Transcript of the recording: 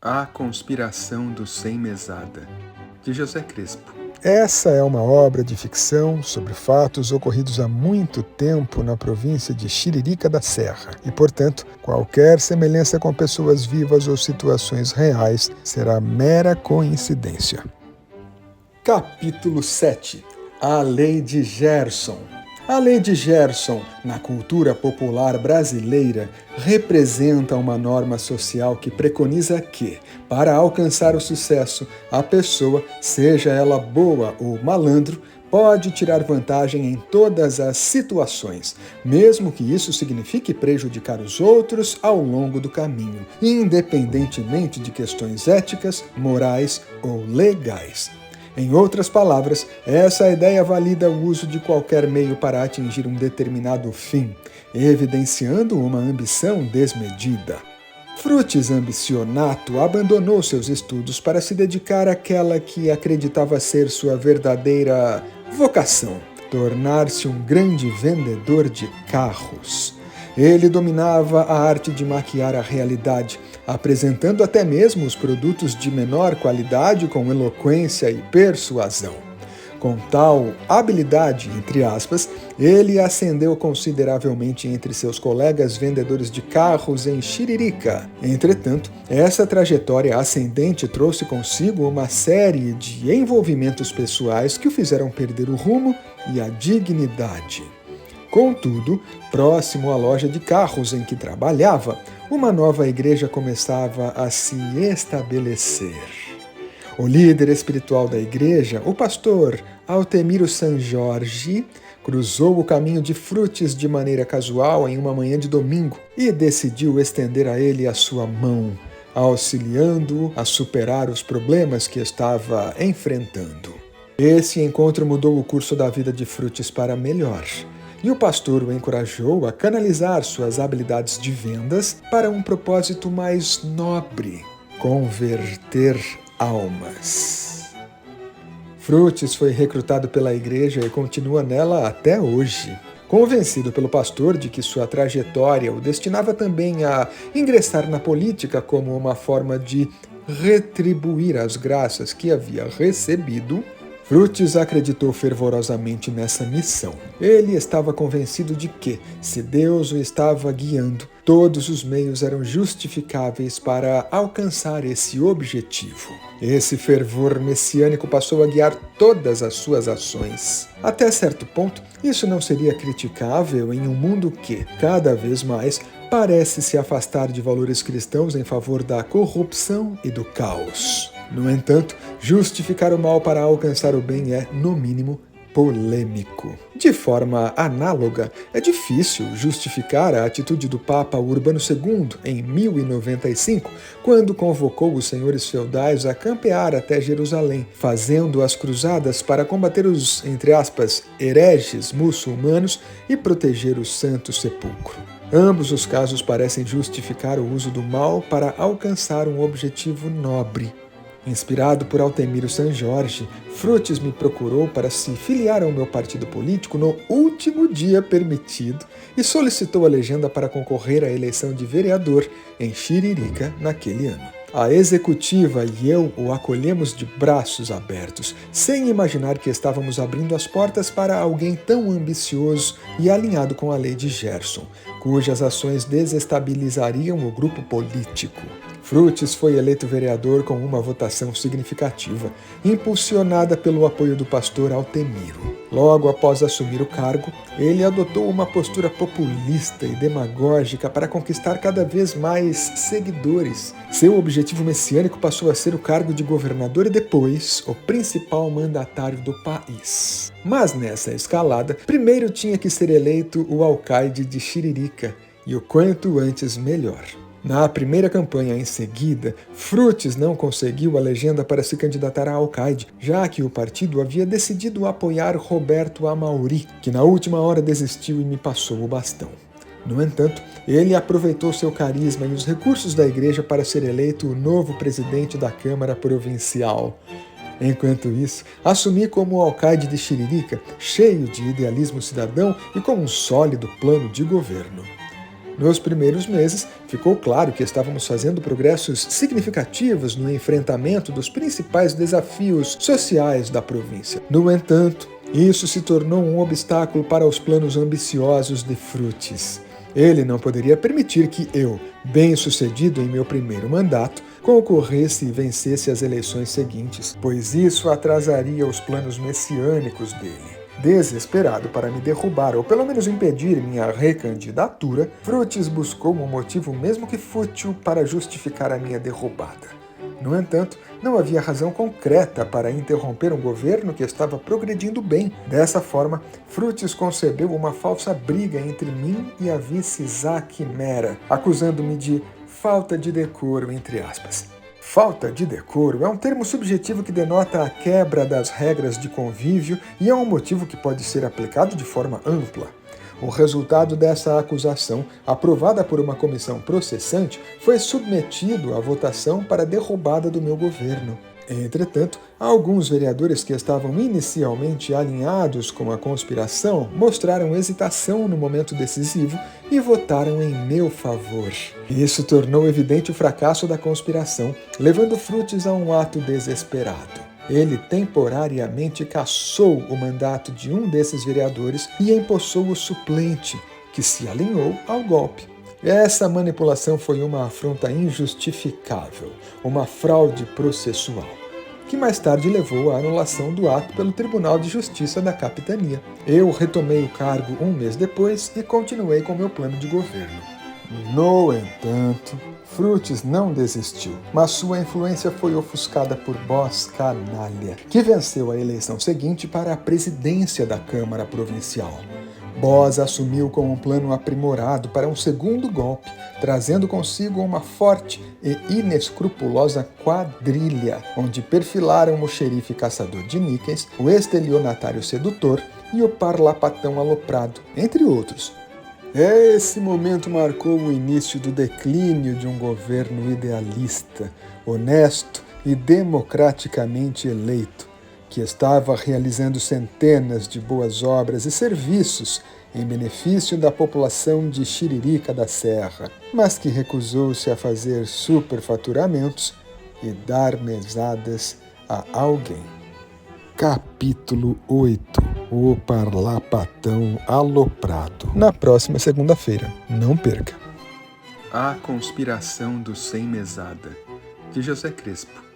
A Conspiração do Sem Mesada, de José Crespo. Essa é uma obra de ficção sobre fatos ocorridos há muito tempo na província de Chiririca da Serra e, portanto, qualquer semelhança com pessoas vivas ou situações reais será mera coincidência. Capítulo 7. A Lei de Gerson. A Lei de Gerson, na cultura popular brasileira, representa uma norma social que preconiza que, para alcançar o sucesso, a pessoa, seja ela boa ou malandro, pode tirar vantagem em todas as situações, mesmo que isso signifique prejudicar os outros ao longo do caminho, independentemente de questões éticas, morais ou legais. Em outras palavras, essa ideia valida o uso de qualquer meio para atingir um determinado fim, evidenciando uma ambição desmedida. Frutis Ambitionato abandonou seus estudos para se dedicar àquela que acreditava ser sua verdadeira vocação: tornar-se um grande vendedor de carros. Ele dominava a arte de maquiar a realidade, apresentando até mesmo os produtos de menor qualidade com eloquência e persuasão. Com tal habilidade, entre aspas, ele ascendeu consideravelmente entre seus colegas vendedores de carros em Chiririca. Entretanto, essa trajetória ascendente trouxe consigo uma série de envolvimentos pessoais que o fizeram perder o rumo e a dignidade. Contudo, próximo à loja de carros em que trabalhava, uma nova igreja começava a se estabelecer. O líder espiritual da igreja, o pastor Altemiro San Jorge, cruzou o caminho de Frutis de maneira casual em uma manhã de domingo e decidiu estender a ele a sua mão, auxiliando-o a superar os problemas que estava enfrentando. Esse encontro mudou o curso da vida de Frutis para melhor. E o pastor o encorajou a canalizar suas habilidades de vendas para um propósito mais nobre: converter almas. Frutis foi recrutado pela igreja e continua nela até hoje. Convencido pelo pastor de que sua trajetória o destinava também a ingressar na política como uma forma de retribuir as graças que havia recebido, Frutis acreditou fervorosamente nessa missão. Ele estava convencido de que, se Deus o estava guiando, todos os meios eram justificáveis para alcançar esse objetivo. Esse fervor messiânico passou a guiar todas as suas ações. Até certo ponto, isso não seria criticável em um mundo que, cada vez mais, parece se afastar de valores cristãos em favor da corrupção e do caos. No entanto, justificar o mal para alcançar o bem é, no mínimo, polêmico. De forma análoga, é difícil justificar a atitude do Papa Urbano II em 1095, quando convocou os senhores feudais a campear até Jerusalém, fazendo as cruzadas para combater os, entre aspas, hereges muçulmanos e proteger o Santo Sepulcro. Ambos os casos parecem justificar o uso do mal para alcançar um objetivo nobre. Inspirado por Altemiro San Jorge, Frutis me procurou para se filiar ao meu partido político no último dia permitido e solicitou a legenda para concorrer à eleição de vereador em Chiririca naquele ano. A executiva e eu o acolhemos de braços abertos, sem imaginar que estávamos abrindo as portas para alguém tão ambicioso e alinhado com a lei de Gerson, cujas ações desestabilizariam o grupo político. Frutis foi eleito vereador com uma votação significativa, impulsionada pelo apoio do pastor Altemiro. Logo após assumir o cargo, ele adotou uma postura populista e demagógica para conquistar cada vez mais seguidores. Seu objetivo messiânico passou a ser o cargo de governador e depois o principal mandatário do país. Mas nessa escalada, primeiro tinha que ser eleito o alcaide de Chiririca, e o quanto antes melhor. Na primeira campanha em seguida, Frutis não conseguiu a legenda para se candidatar a alcaide, já que o partido havia decidido apoiar Roberto Amauri, que na última hora desistiu e me passou o bastão. No entanto, ele aproveitou seu carisma e os recursos da igreja para ser eleito o novo presidente da Câmara Provincial. Enquanto isso, assumi como alcaide de Chiririca, cheio de idealismo cidadão e com um sólido plano de governo. Nos primeiros meses, ficou claro que estávamos fazendo progressos significativos no enfrentamento dos principais desafios sociais da província. No entanto, isso se tornou um obstáculo para os planos ambiciosos de Frutis. Ele não poderia permitir que eu, bem-sucedido em meu primeiro mandato, concorresse e vencesse as eleições seguintes, pois isso atrasaria os planos messiânicos dele. Desesperado para me derrubar, ou pelo menos impedir minha recandidatura, Frutis buscou um motivo mesmo que fútil para justificar a minha derrubada. No entanto, não havia razão concreta para interromper um governo que estava progredindo bem. Dessa forma, Frutis concebeu uma falsa briga entre mim e a vice Zaque Mera, acusando-me de falta de decoro, entre aspas. Falta de decoro é um termo subjetivo que denota a quebra das regras de convívio e é um motivo que pode ser aplicado de forma ampla. O resultado dessa acusação, aprovada por uma comissão processante, foi submetido à votação para a derrubada do meu governo. Entretanto, alguns vereadores que estavam inicialmente alinhados com a conspiração mostraram hesitação no momento decisivo e votaram em meu favor. Isso tornou evidente o fracasso da conspiração, levando Frutis a um ato desesperado. Ele temporariamente cassou o mandato de um desses vereadores e empossou o suplente, que se alinhou ao golpe. Essa manipulação foi uma afronta injustificável, uma fraude processual, que mais tarde levou à anulação do ato pelo Tribunal de Justiça da Capitania. Eu retomei o cargo um mês depois e continuei com meu plano de governo. No entanto, Frutis não desistiu, mas sua influência foi ofuscada por Bos Canalha, que venceu a eleição seguinte para a presidência da Câmara Provincial. Bos assumiu com um plano aprimorado para um segundo golpe, trazendo consigo uma forte e inescrupulosa quadrilha, onde perfilaram o xerife caçador de níqueis, o estelionatário sedutor e o parlapatão aloprado, entre outros. Esse momento marcou o início do declínio de um governo idealista, honesto e democraticamente eleito, que estava realizando centenas de boas obras e serviços em benefício da população de Chiririca da Serra, mas que recusou-se a fazer superfaturamentos e dar mesadas a alguém. Capítulo 8. O Parlapatão Aloprado. Na próxima segunda-feira. Não perca. A Conspiração do Sem Mesada, de José Crespo.